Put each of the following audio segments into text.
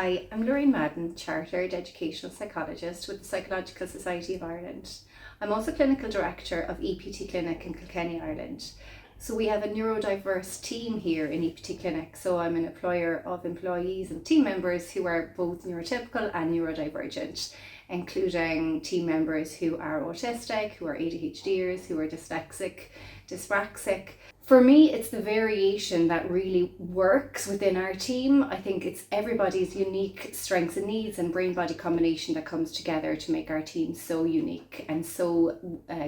Hi, I'm Lorraine Madden, Chartered Educational Psychologist with the Psychological Society of Ireland. I'm also Clinical Director of EPT Clinic in Kilkenny, Ireland. So we have a neurodiverse team here in EPT Clinic, so I'm an employer of employees and team members who are both neurotypical and neurodivergent, including team members who are autistic, who are ADHDers, who are dyslexic, dyspraxic. For me, it's the variation that really works within our team. I think it's everybody's unique strengths and needs and brain-body combination that comes together to make our team so unique and so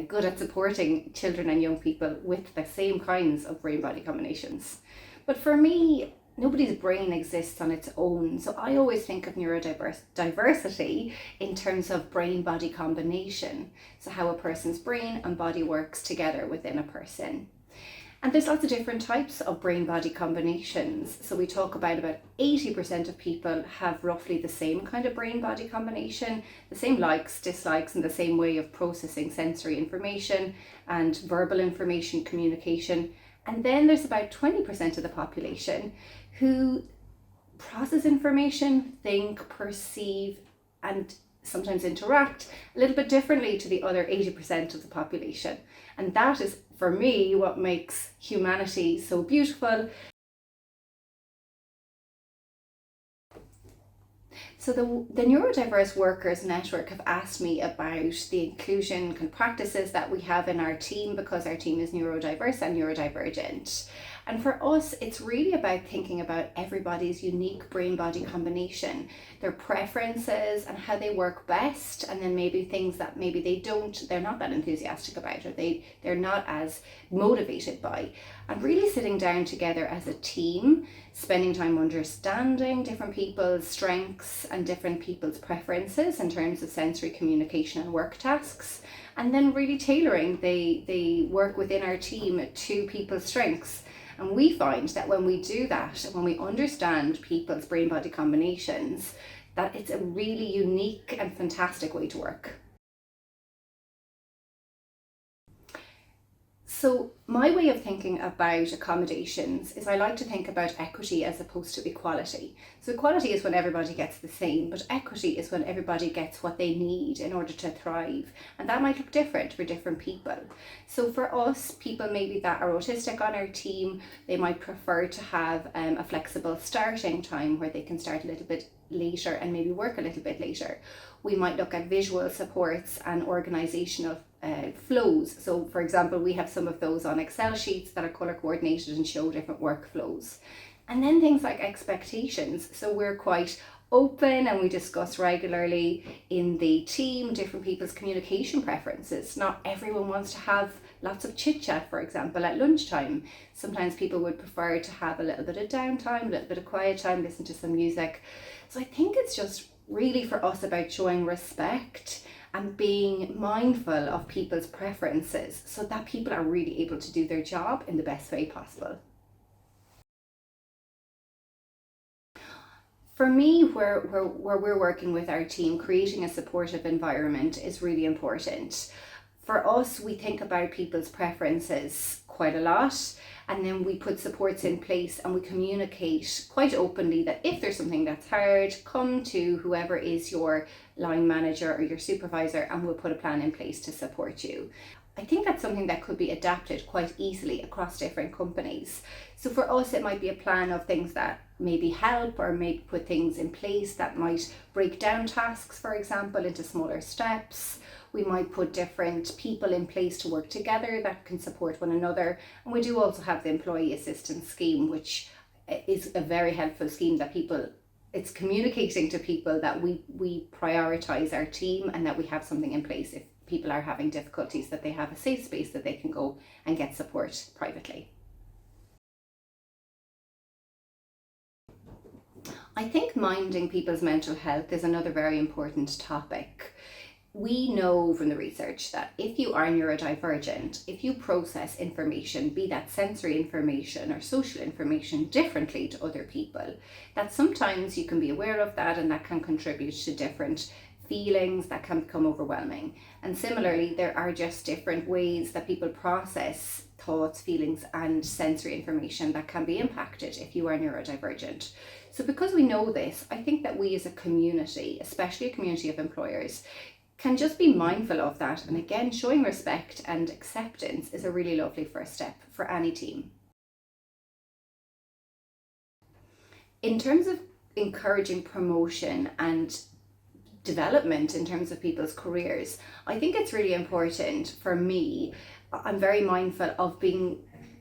good at supporting children and young people with the same kinds of brain-body combinations. But for me, nobody's brain exists on its own. So I always think of neurodiversity in terms of brain-body combination. So how a person's brain and body works together within a person. And there's lots of different types of brain-body combinations. So we talk about 80% of people have roughly the same kind of brain-body combination, the same likes, dislikes, and the same way of processing sensory information and verbal information communication. And then there's about 20% of the population who process information, think, perceive, and sometimes interact a little bit differently to the other 80% of the population. And that is, for me, what makes humanity so beautiful. So the Neurodiverse Workers Network have asked me about the inclusion practices that we have in our team, because our team is neurodiverse and neurodivergent. And for us, it's really about thinking about everybody's unique brain-body combination, their preferences and how they work best, and then maybe things that maybe they're not that enthusiastic about, or they're not as motivated by. And really sitting down together as a team, spending time understanding different people's strengths and different people's preferences in terms of sensory communication and work tasks, and then really tailoring the work within our team to people's strengths. And we find that when we do that, when we understand people's brain-body combinations, that it's a really unique and fantastic way to work. So my way of thinking about accommodations is I like to think about equity as opposed to equality. So equality is when everybody gets the same, but equity is when everybody gets what they need in order to thrive. And that might look different for different people. So for us, people maybe that are autistic on our team, they might prefer to have a flexible starting time where they can start a little bit later and maybe work a little bit later. We might look at visual supports and organizational flows. So for example, we have some of those on Excel sheets that are color coordinated and show different workflows. And then things like expectations. So we're quite open and we discuss regularly in the team different people's communication preferences. Not everyone wants to have lots of chit chat, for example, at lunchtime. Sometimes people would prefer to have a little bit of downtime, a little bit of quiet time, listen to some music. So I think it's just really for us about showing respect and being mindful of people's preferences so that people are really able to do their job in the best way possible. For me, where we're working with our team, creating a supportive environment is really important. For us, we think about people's preferences quite a lot, and then we put supports in place and we communicate quite openly that if there's something that's hard, come to whoever is your line manager or your supervisor and we'll put a plan in place to support you. I think that's something that could be adapted quite easily across different companies. So for us, it might be a plan of things that maybe help, or maybe put things in place that might break down tasks, for example, into smaller steps. We might put different people in place to work together that can support one another. And we do also have the employee assistance scheme, which is a very helpful scheme that it's communicating to people that we prioritize our team and that we have something in place if people are having difficulties, that they have a safe space that they can go and get support privately. I think minding people's mental health is another very important topic. We know from the research that if you are neurodivergent, if you process information, be that sensory information or social information, differently to other people, that sometimes you can be aware of that and that can contribute to different feelings that can become overwhelming. And similarly, there are just different ways that people process thoughts, feelings, and sensory information that can be impacted if you are neurodivergent. So because we know this, I think that we as a community, especially a community of employers, can just be mindful of that. And again, showing respect and acceptance is a really lovely first step for any team. In terms of encouraging promotion and development in terms of people's careers, I think it's really important for me. I'm very mindful of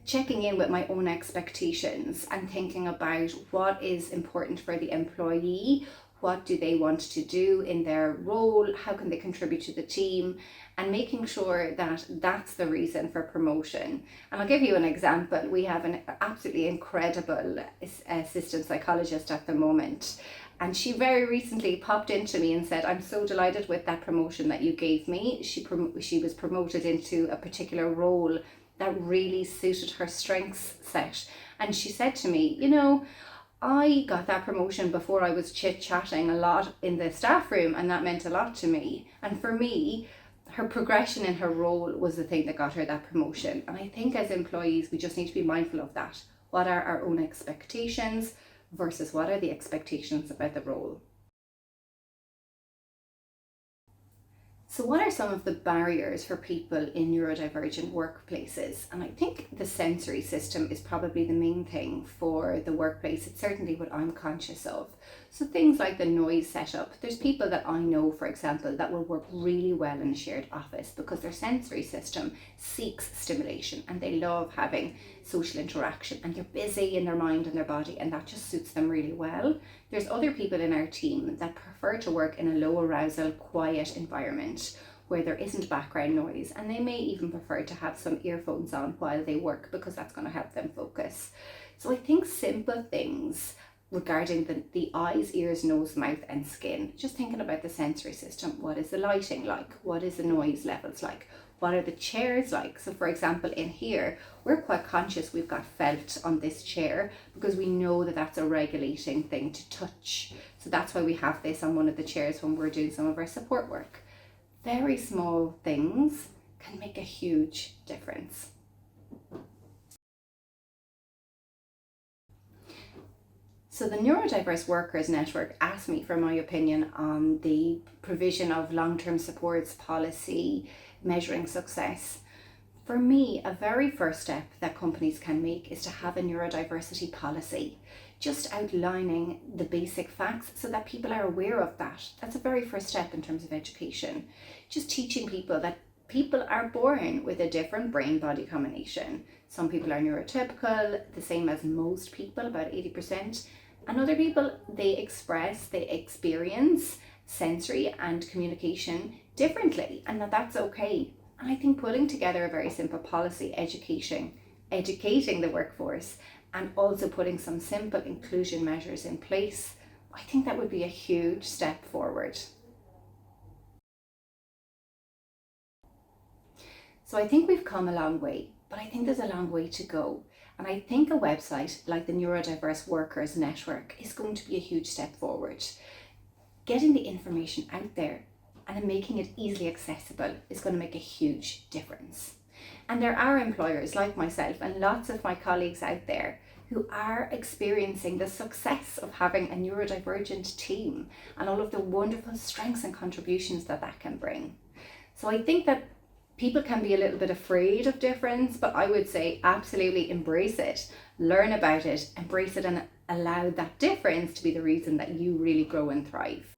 checking in with my own expectations and thinking about what is important for the employee, what do they want to do in their role, how can they contribute to the team, and making sure that that's the reason for promotion. And I'll give you an example. We have an absolutely incredible assistant psychologist at the moment, and she very recently popped into me and said, I'm so delighted with that promotion that you gave me. She was promoted into a particular role that really suited her strengths set. And she said to me, I got that promotion before I was chit-chatting a lot in the staff room, and that meant a lot to me. And for me, her progression in her role was the thing that got her that promotion. And I think as employees, we just need to be mindful of that. What are our own expectations versus what are the expectations about the role? So what are some of the barriers for people in neurodivergent workplaces? And I think the sensory system is probably the main thing for the workplace. It's certainly what I'm conscious of. So things like the noise setup. There's people that I know, for example, that will work really well in a shared office because their sensory system seeks stimulation and they love having social interaction, and they're busy in their mind and their body, and that just suits them really well. There's other people in our team that prefer to work in a low arousal, quiet environment where there isn't background noise, and they may even prefer to have some earphones on while they work because that's going to help them focus. So I think simple things regarding the eyes, ears, nose, mouth and skin, just thinking about the sensory system. What is the lighting like? What is the noise levels like? What are the chairs like? So for example, in here, we're quite conscious we've got felt on this chair because we know that that's a regulating thing to touch. So that's why we have this on one of the chairs when we're doing some of our support work. Very small things can make a huge difference. So the Neurodiverse Workers Network asked me for my opinion on the provision of long-term supports policy, measuring success. For me, a very first step that companies can make is to have a neurodiversity policy, just outlining the basic facts so that people are aware of that. That's a very first step in terms of education. Just teaching people that people are born with a different brain-body combination. Some people are neurotypical, the same as most people, about 80%. And other people, they experience sensory and communication differently, and that's okay. And I think putting together a very simple policy, educating the workforce, and also putting some simple inclusion measures in place, I think that would be a huge step forward. So I think we've come a long way, but I think there's a long way to go. And I think a website like the Neurodiverse Workers Network is going to be a huge step forward. Getting the information out there and making it easily accessible is going to make a huge difference. And there are employers like myself and lots of my colleagues out there who are experiencing the success of having a neurodivergent team and all of the wonderful strengths and contributions that can bring. So I think that people can be a little bit afraid of difference, but I would say absolutely embrace it, learn about it, embrace it, and allow that difference to be the reason that you really grow and thrive.